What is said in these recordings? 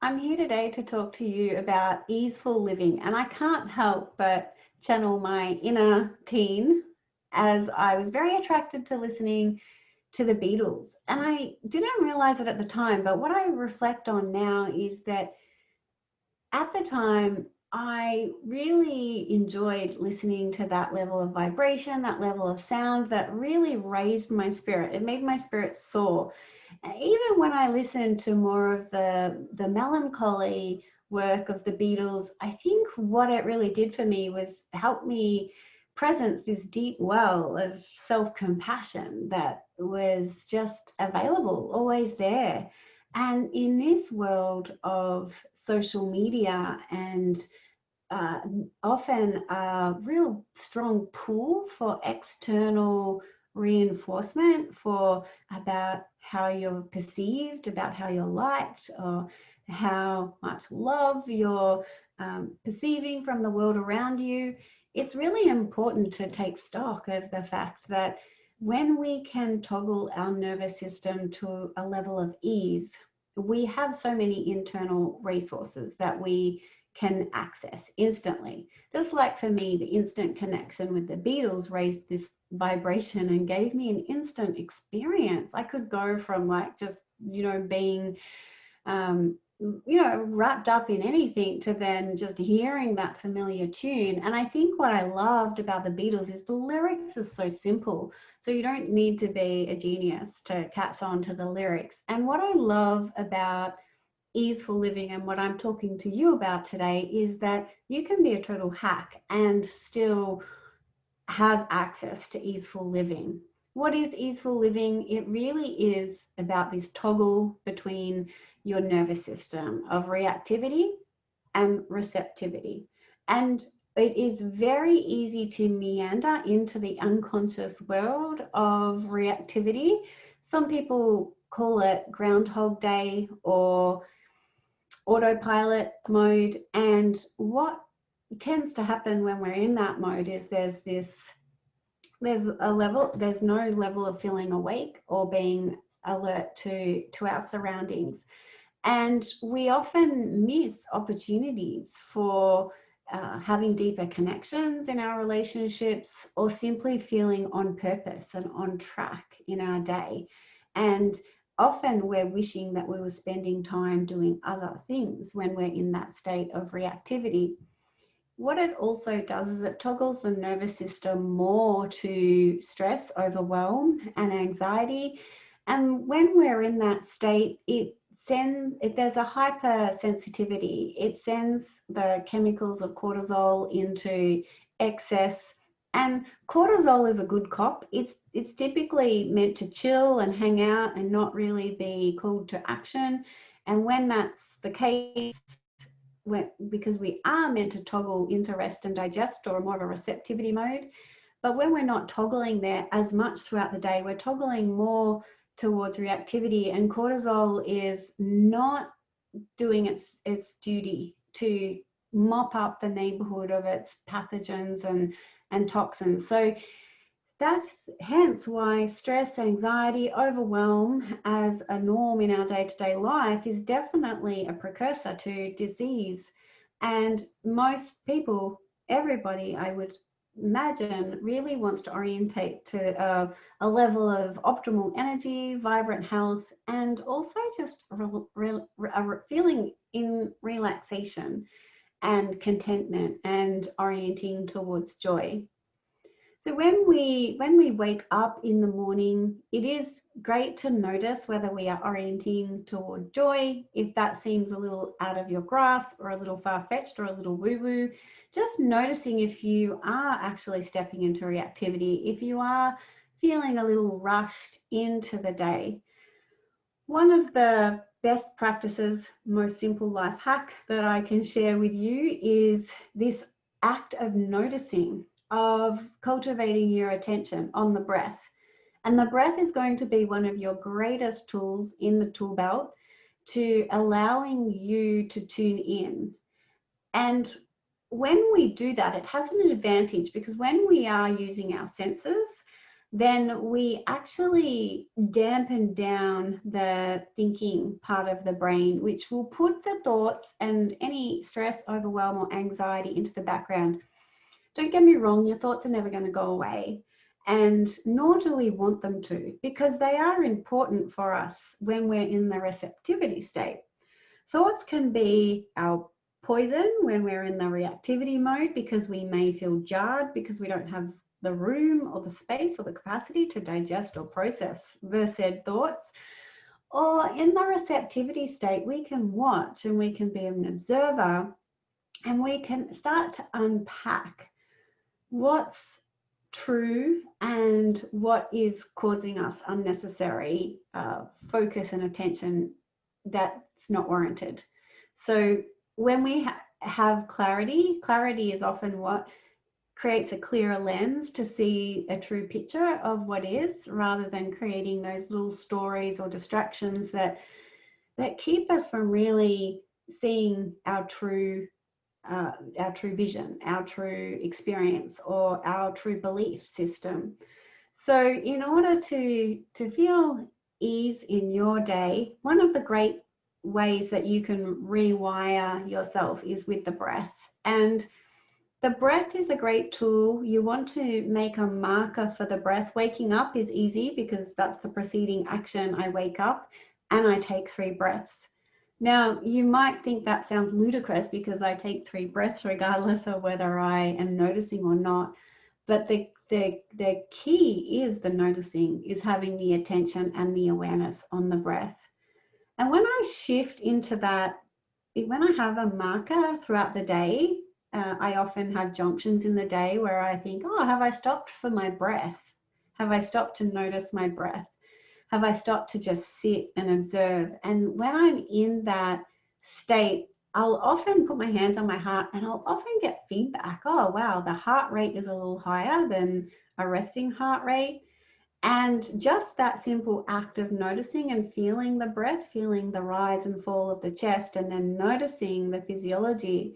I'm here today to talk to you about easeful living, and I can't help but channel my inner teen as I was very attracted to listening to the Beatles. And I didn't realize it at the time, but what I reflect on now is that at the time, I really enjoyed listening to that level of vibration, that level of sound that really raised my spirit. It made my spirit soar. Even when I listened to more of the melancholy work of the Beatles, I think what it really did for me was help me presence this deep well of self-compassion that was just available, always there. And in this world of social media and uh, often a real strong pull for external reinforcement for about how you're perceived, about how you're liked, or how much love you're perceiving from the world around you. It's really important to take stock of the fact that when we can toggle our nervous system to a level of ease, we have so many internal resources that we can access instantly. Just like for me, the instant connection with the Beatles raised this vibration and gave me an instant experience. I could go from like just, being um, wrapped up in anything to then just hearing that familiar tune. And I think what I loved about the Beatles is the lyrics are so simple. So you don't need to be a genius to catch on to the lyrics. And what I love about easeful living and what I'm talking to you about today is that you can be a total hack and still have access to easeful living. What is easeful living? It really is about this toggle between your nervous system of reactivity and receptivity. And it is very easy to meander into the unconscious world of reactivity. Some people call it Groundhog Day or autopilot mode. And what tends to happen when we're in that mode is there's no level of feeling awake or being alert to our surroundings. And we often miss opportunities for having deeper connections in our relationships or simply feeling on purpose and on track in our day. And often we're wishing that we were spending time doing other things when we're in that state of reactivity. What it also does is it toggles the nervous system more to stress, overwhelm, and anxiety. And when we're in that state, there's a hypersensitivity. It sends the chemicals of cortisol into excess. And cortisol is a good cop. It's typically meant to chill and hang out and not really be called to action. And when that's the case, because we are meant to toggle into rest and digest or more of a receptivity mode, but when we're not toggling there as much throughout the day, we're toggling more towards reactivity, and cortisol is not doing its duty to mop up the neighborhood of its pathogens and toxins. So that's hence why stress, anxiety, overwhelm as a norm in our day-to-day life is definitely a precursor to disease. And most people, everybody, I would imagine, really wants to orientate to a level of optimal energy, vibrant health, and also just feeling in relaxation and contentment and orienting towards joy. So when we wake up in the morning, it is great to notice whether we are orienting toward joy. If that seems a little out of your grasp or a little far-fetched or a little woo-woo, just noticing if you are actually stepping into reactivity, if you are feeling a little rushed into the day. One of the best practices, most simple life hack that I can share with you is this act of noticing, of cultivating your attention on the breath. And the breath is going to be one of your greatest tools in the tool belt to allowing you to tune in. And when we do that, it has an advantage because when we are using our senses, then we actually dampen down the thinking part of the brain, which will put the thoughts and any stress, overwhelm, or anxiety into the background. Don't get me wrong, your thoughts are never going to go away, and nor do we want them to, because they are important for us when we're in the receptivity state. Thoughts can be our poison when we're in the reactivity mode, because we may feel jarred because we don't have the room or the space or the capacity to digest or process the said thoughts. Or in the receptivity state, we can watch and we can be an observer, and we can start to unpack what's true and what is causing us unnecessary focus and attention that's not warranted. So when we have clarity, clarity is often what creates a clearer lens to see a true picture of what is, rather than creating those little stories or distractions that keep us from really seeing our true vision, our true experience, or our true belief system. So in order to feel ease in your day, one of the great ways that you can rewire yourself is with the breath. And the breath is a great tool. You want to make a marker for the breath. Waking up is easy because that's the preceding action. I wake up and I take 3 breaths. Now, you might think that sounds ludicrous because I take 3 breaths regardless of whether I am noticing or not. But the key is the noticing, is having the attention and the awareness on the breath. And when I shift into that, when I have a marker throughout the day, I often have junctions in the day where I think, oh, have I stopped for my breath? Have I stopped to notice my breath? Have I stopped to just sit and observe? And when I'm in that state, I'll often put my hands on my heart and I'll often get feedback. Oh, wow, the heart rate is a little higher than a resting heart rate. And just that simple act of noticing and feeling the breath, feeling the rise and fall of the chest, and then noticing the physiology,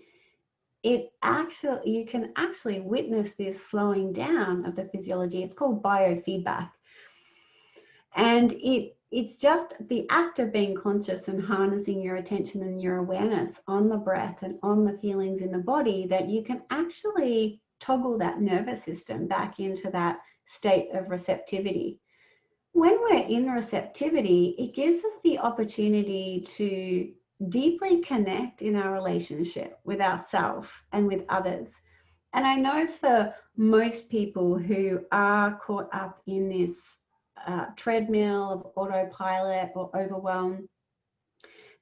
you can actually witness this slowing down of the physiology. It's called biofeedback. And it's just the act of being conscious and harnessing your attention and your awareness on the breath and on the feelings in the body that you can actually toggle that nervous system back into that state of receptivity. When we're in receptivity, it gives us the opportunity to deeply connect in our relationship with ourselves and with others. And I know for most people who are caught up in this treadmill of autopilot or overwhelm,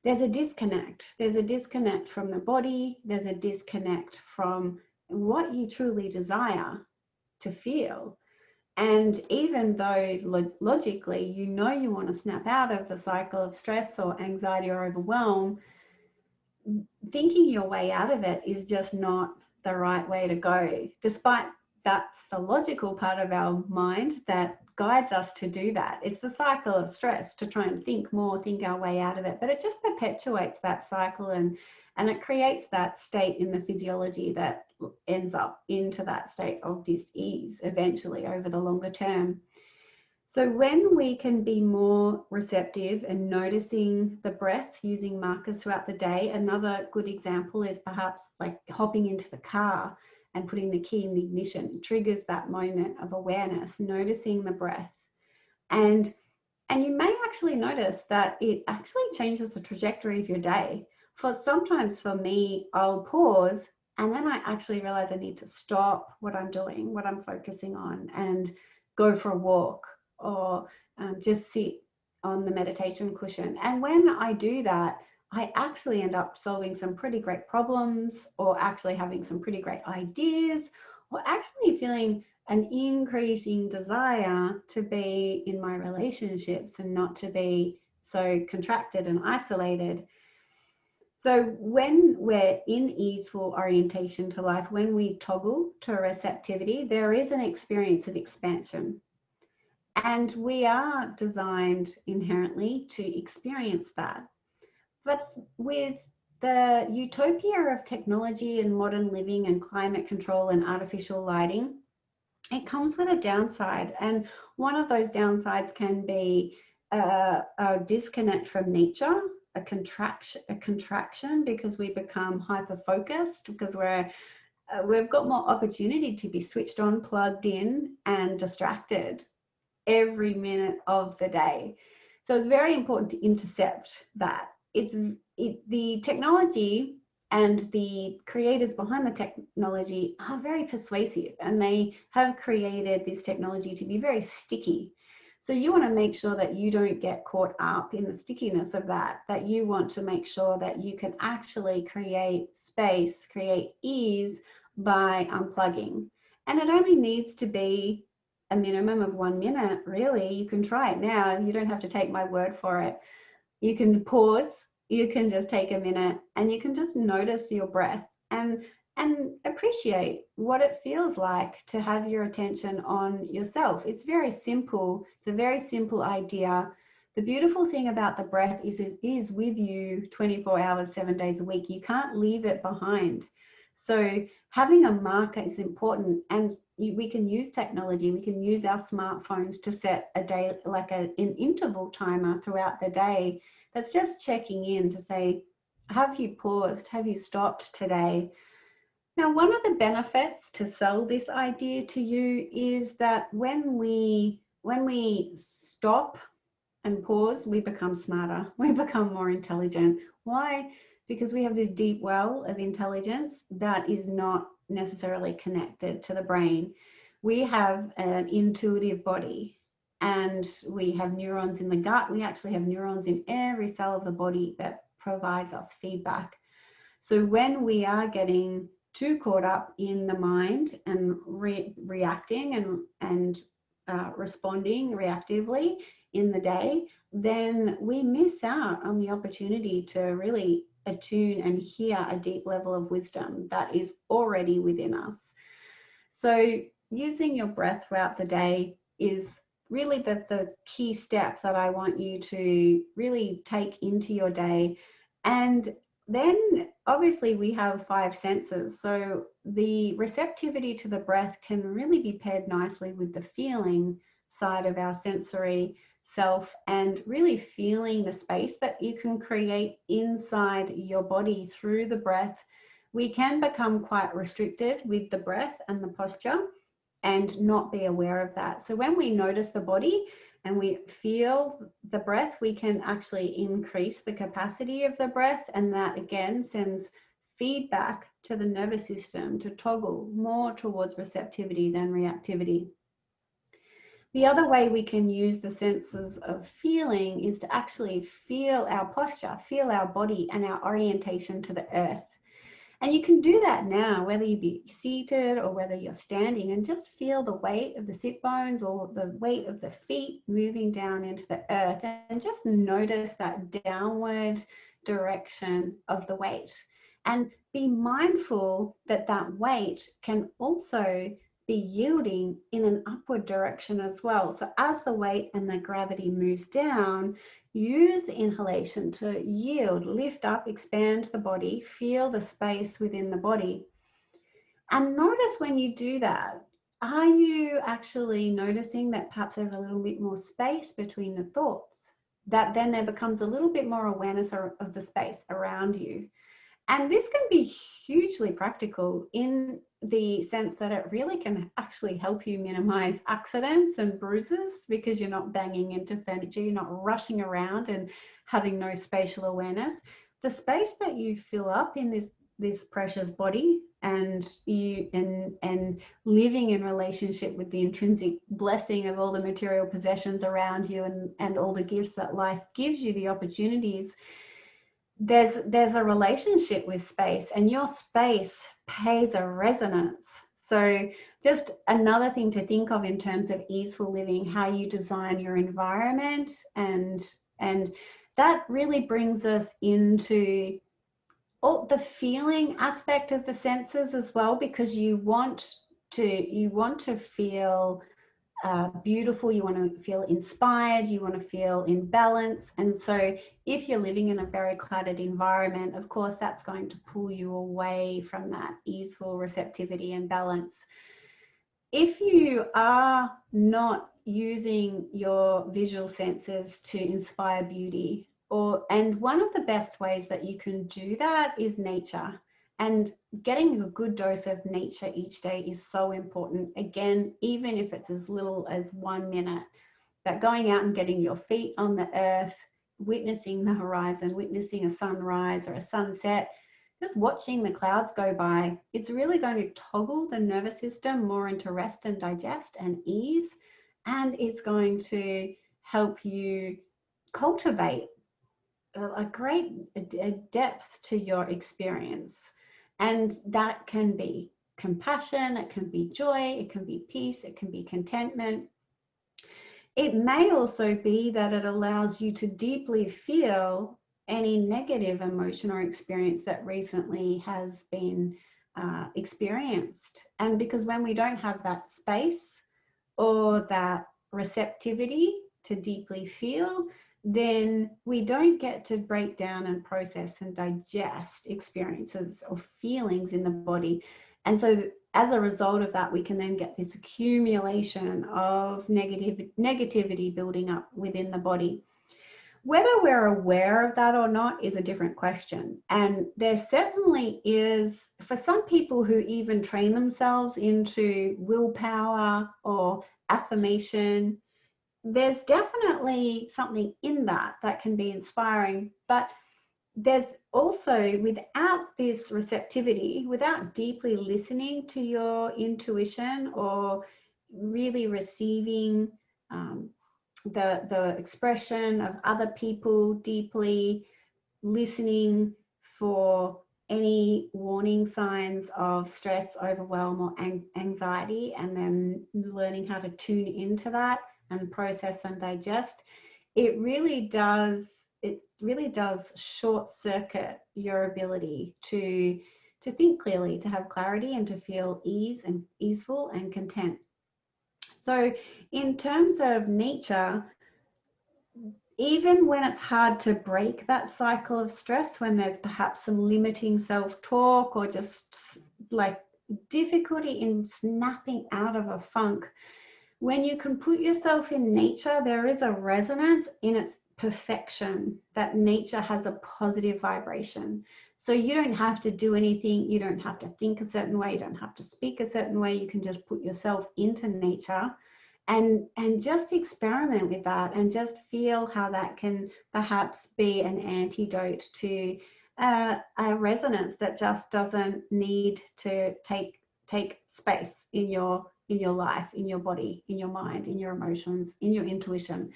there's a disconnect. There's a disconnect from the body. There's a disconnect from what you truly desire to feel. And even though logically you know you want to snap out of the cycle of stress or anxiety or overwhelm, thinking your way out of it is just not the right way to go, despite that's the logical part of our mind that guides us to do that. It's the cycle of stress to try and think more, think our way out of it, but it just perpetuates that cycle, and it creates that state in the physiology that ends up into that state of dis-ease eventually over the longer term. So when we can be more receptive and noticing the breath using markers throughout the day, another good example is perhaps like hopping into the car and putting the key in the ignition. It triggers that moment of awareness, noticing the breath. And you may actually notice that it actually changes the trajectory of your day. Sometimes for me, I'll pause and then I actually realize I need to stop what I'm doing, what I'm focusing on, and go for a walk, or just sit on the meditation cushion. And when I do that, I actually end up solving some pretty great problems, or actually having some pretty great ideas, or actually feeling an increasing desire to be in my relationships and not to be so contracted and isolated. So when we're in easeful orientation to life, when we toggle to receptivity, there is an experience of expansion. And we are designed inherently to experience that. But with the utopia of technology and modern living and climate control and artificial lighting, it comes with a downside. And one of those downsides can be a disconnect from nature, a contraction because we become hyper focused, because we've got more opportunity to be switched on, plugged in, and distracted every minute of the day. So it's very important to intercept that. The technology and the creators behind the technology are very persuasive, and they have created this technology to be very sticky. So you want to make sure that you don't get caught up in the stickiness of that, that you want to make sure that you can actually create space, create ease by unplugging. And it only needs to be a minimum of 1 minute, really. You can try it now. You don't have to take my word for it. You can pause, you can just take a minute, and you can just notice your breath and appreciate what it feels like to have your attention on yourself. It's very simple. It's a very simple idea. The beautiful thing about the breath is it is with you 24 hours, 7 days a week. You can't leave it behind. So having a marker is important, and we can use technology. We can use our smartphones to set a day, like an interval timer throughout the day. That's just checking in to say, have you paused? Have you stopped today? Now, one of the benefits to sell this idea to you is that when we stop and pause, we become smarter. We become more intelligent. Why? Because we have this deep well of intelligence that is not necessarily connected to the brain. We have an intuitive body, and we have neurons in the gut. We actually have neurons in every cell of the body that provides us feedback. So when we are getting too caught up in the mind and reacting and responding reactively in the day, then we miss out on the opportunity to really attune and hear a deep level of wisdom that is already within us. So using your breath throughout the day is really the key step that I want you to really take into your day. And then obviously we have 5 senses. So the receptivity to the breath can really be paired nicely with the feeling side of our sensory self, and really feeling the space that you can create inside your body through the breath. We can become quite restricted with the breath and the posture and not be aware of that. So when we notice the body and we feel the breath, we can actually increase the capacity of the breath, and that again sends feedback to the nervous system to toggle more towards receptivity than reactivity. The other way we can use the senses of feeling is to actually feel our posture, feel our body and our orientation to the earth. And you can do that now, whether you be seated or whether you're standing, and just feel the weight of the sit bones or the weight of the feet moving down into the earth, and just notice that downward direction of the weight. And be mindful that that weight can also be yielding in an upward direction as well. So as the weight and the gravity moves down, use the inhalation to yield, lift up, expand the body, feel the space within the body. And notice when you do that, are you actually noticing that perhaps there's a little bit more space between the thoughts? That then there becomes a little bit more awareness of the space around you. And this can be hugely practical in the sense that it really can actually help you minimize accidents and bruises, because you're not banging into furniture, you're not rushing around and having no spatial awareness. The space that you fill up in this precious body, and living in relationship with the intrinsic blessing of all the material possessions around you, and all the gifts that life gives you, the opportunities. There's a relationship with space, and your space pays a resonance. So just another thing to think of in terms of easeful living, how you design your environment, and that really brings us into all the feeling aspect of the senses as well, because you want to feel beautiful, you want to feel inspired, you want to feel in balance. And so if you're living in a very cluttered environment, of course that's going to pull you away from that easeful receptivity and balance. if you are not using your visual senses to inspire beauty, and one of the best ways that you can do that is nature. And getting a good dose of nature each day is so important. Again, even if it's as little as 1 minute, but going out and getting your feet on the earth, witnessing the horizon, witnessing a sunrise or a sunset, just watching the clouds go by, it's really going to toggle the nervous system more into rest and digest and ease. And it's going to help you cultivate a great depth to your experience. And that can be compassion, it can be joy, it can be peace, it can be contentment. It may also be that it allows you to deeply feel any negative emotion or experience that recently has been experienced. And because when we don't have that space or that receptivity to deeply feel, then we don't get to break down and process and digest experiences or feelings in the body. And so as a result of that, we can then get this accumulation of negativity building up within the body. Whether we're aware of that or not is a different question. And there certainly is, for some people who even train themselves into willpower or affirmation, there's definitely something in that that can be inspiring. But there's also, without this receptivity, without deeply listening to your intuition or really receiving the expression of other people, deeply listening for any warning signs of stress, overwhelm, or anxiety, and then learning how to tune into that and process and digest, it really does short circuit your ability to think clearly, to have clarity, and to feel easeful and content. So in terms of nature, even when it's hard to break that cycle of stress, when there's perhaps some limiting self-talk or just like difficulty in snapping out of a funk, when you can put yourself in nature, there is a resonance in its perfection, that nature has a positive vibration. So you don't have to do anything, you don't have to think a certain way, you don't have to speak a certain way, you can just put yourself into nature and just experiment with that and just feel how that can perhaps be an antidote to a resonance that just doesn't need to take space in your life, in your body, in your mind, in your emotions, in your intuition.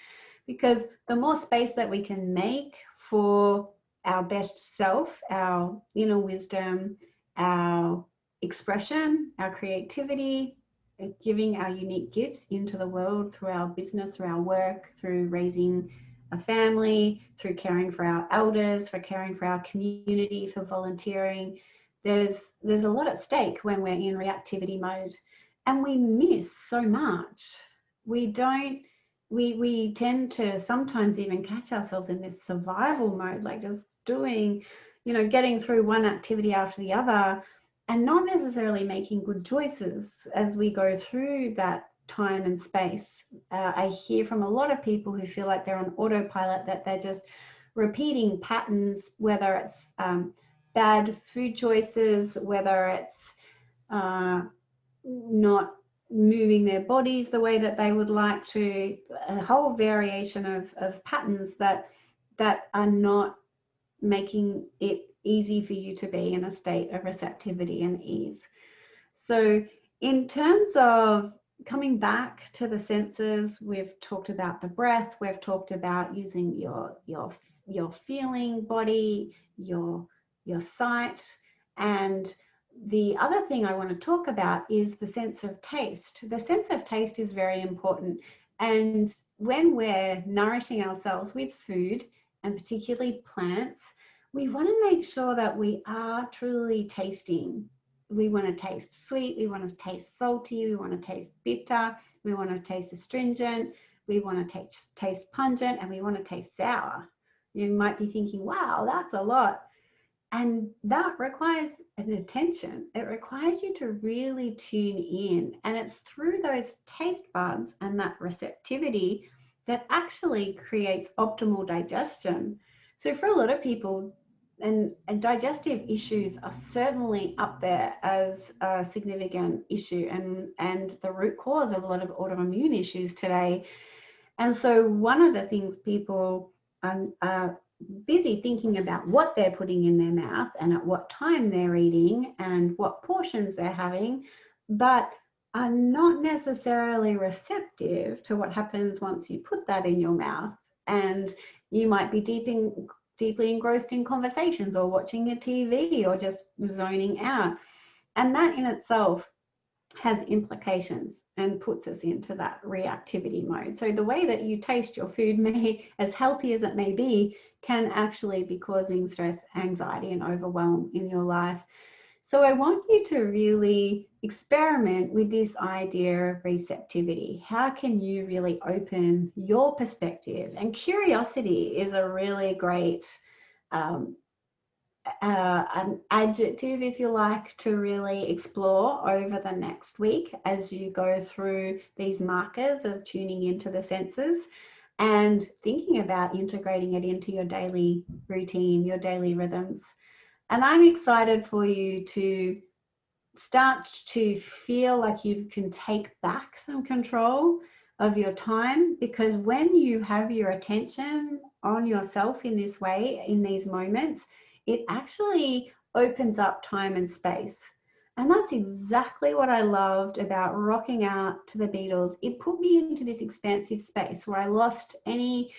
Because the more space that we can make for our best self, our inner wisdom, our expression, our creativity, giving our unique gifts into the world through our business, through our work, through raising a family, through caring for our elders, for caring for our community, for volunteering. There's a lot at stake when we're in reactivity mode, and we miss so much. We tend to sometimes even catch ourselves in this survival mode, like just doing, getting through one activity after the other, and not necessarily making good choices as we go through that time and space. I hear from a lot of people who feel like they're on autopilot, that they're just repeating patterns, whether it's bad food choices, whether it's not moving their bodies the way that they would like to, a whole variation of patterns that are not making it easy for you to be in a state of receptivity and ease. So in terms of coming back to the senses, we've talked about the breath, we've talked about using your feeling body, your sight, and the other thing I want to talk about is the sense of taste. The sense of taste is very important. And when we're nourishing ourselves with food, and particularly plants, we want to make sure that we are truly tasting. We want to taste sweet, we want to taste salty, we want to taste bitter, we want to taste astringent, we want to taste pungent, and we want to taste sour. You might be thinking, wow, that's a lot. And that requires an attention. It requires you to really tune in. And it's through those taste buds and that receptivity that actually creates optimal digestion. So for a lot of people, and digestive issues are certainly up there as a significant issue and the root cause of a lot of autoimmune issues today. And so one of the things people are busy thinking about what they're putting in their mouth and at what time they're eating and what portions they're having, but are not necessarily receptive to what happens once you put that in your mouth. And you might be deeply engrossed in conversations or watching a TV or just zoning out. And that in itself has implications and puts us into that reactivity mode. So the way that you taste your food may, as healthy as it may be, can actually be causing stress, anxiety, and overwhelm in your life. So I want you to really experiment with this idea of receptivity. How can you really open your perspective? And curiosity is a really great an adjective, if you like, to really explore over the next week as you go through these markers of tuning into the senses and thinking about integrating it into your daily routine, your daily rhythms. And I'm excited for you to start to feel like you can take back some control of your time, because when you have your attention on yourself in this way, in these moments, it actually opens up time and space. And that's exactly what I loved about rocking out to the Beatles. It put me into this expansive space where I lost any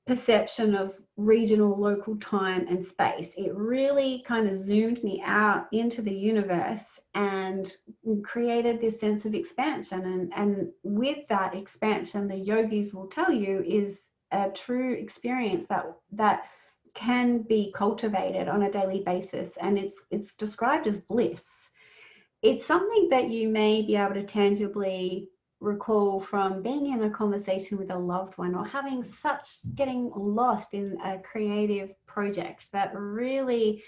perception of regional, local time and space. It really kind of zoomed me out into the universe and created this sense of expansion. And with that expansion, the yogis will tell you, is a true experience that can be cultivated on a daily basis. And it's described as bliss. It's something that you may be able to tangibly recall from being in a conversation with a loved one, or getting lost in a creative project that really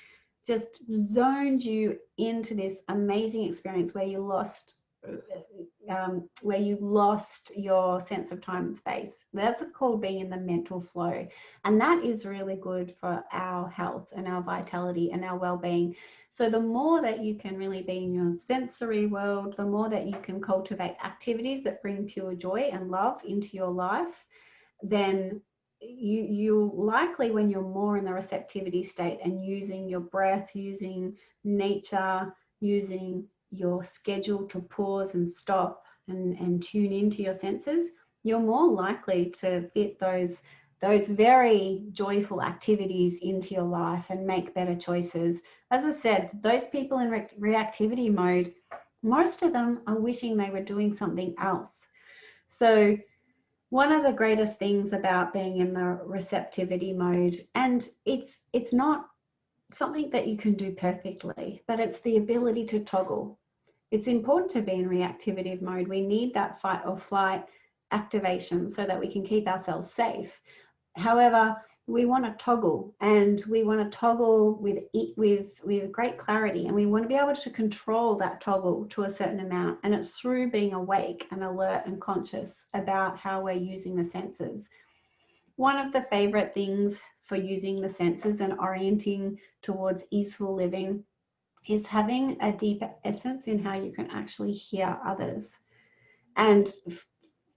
just zoned you into this amazing experience where you lost your sense of time and space. That's called being in the mental flow. And that is really good for our health and our vitality and our well-being. So the more that you can really be in your sensory world, the more that you can cultivate activities that bring pure joy and love into your life, then you likely, when you're more in the receptivity state and using your breath, using nature, using your schedule to pause and stop and tune into your senses, you're more likely to fit those very joyful activities into your life and make better choices. As I said, those people in reactivity mode, most of them are wishing they were doing something else. So one of the greatest things about being in the receptivity mode, and it's not something that you can do perfectly, but it's the ability to toggle. It's important to be in reactivity mode. We need that fight or flight activation so that we can keep ourselves safe. However, we want to toggle, and we want to toggle with great clarity, and we want to be able to control that toggle to a certain amount. And it's through being awake and alert and conscious about how we're using the senses. One of the favorite things for using the senses and orienting towards easeful living is having a deeper essence in how you can actually hear others. And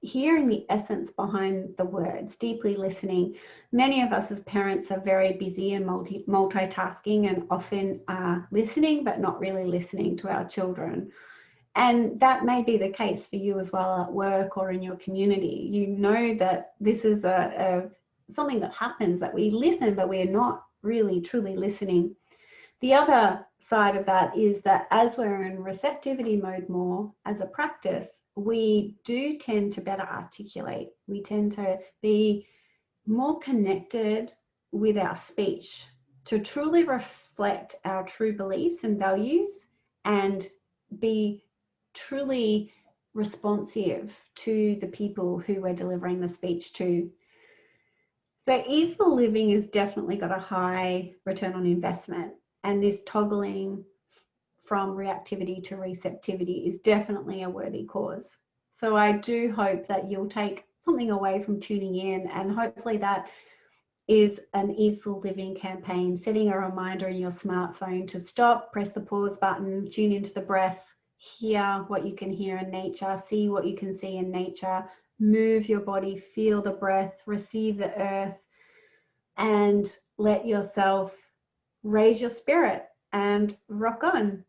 hearing the essence behind the words, deeply listening. Many of us as parents are very busy and multitasking and often are listening, but not really listening to our children. And that may be the case for you as well at work or in your community. You know that this is something that happens, that we listen, but we're not really truly listening. The other side of that is that as we're in receptivity mode more as a practice, we do tend to better articulate. We tend to be more connected with our speech to truly reflect our true beliefs and values and be truly responsive to the people who we're delivering the speech to. So easeful living has definitely got a high return on investment, and this toggling from reactivity to receptivity is definitely a worthy cause. So I do hope that you'll take something away from tuning in, and hopefully that is an easeful living campaign, setting a reminder in your smartphone to stop, press the pause button, tune into the breath, hear what you can hear in nature, see what you can see in nature, move your body, feel the breath, receive the earth, and let yourself raise your spirit and rock on.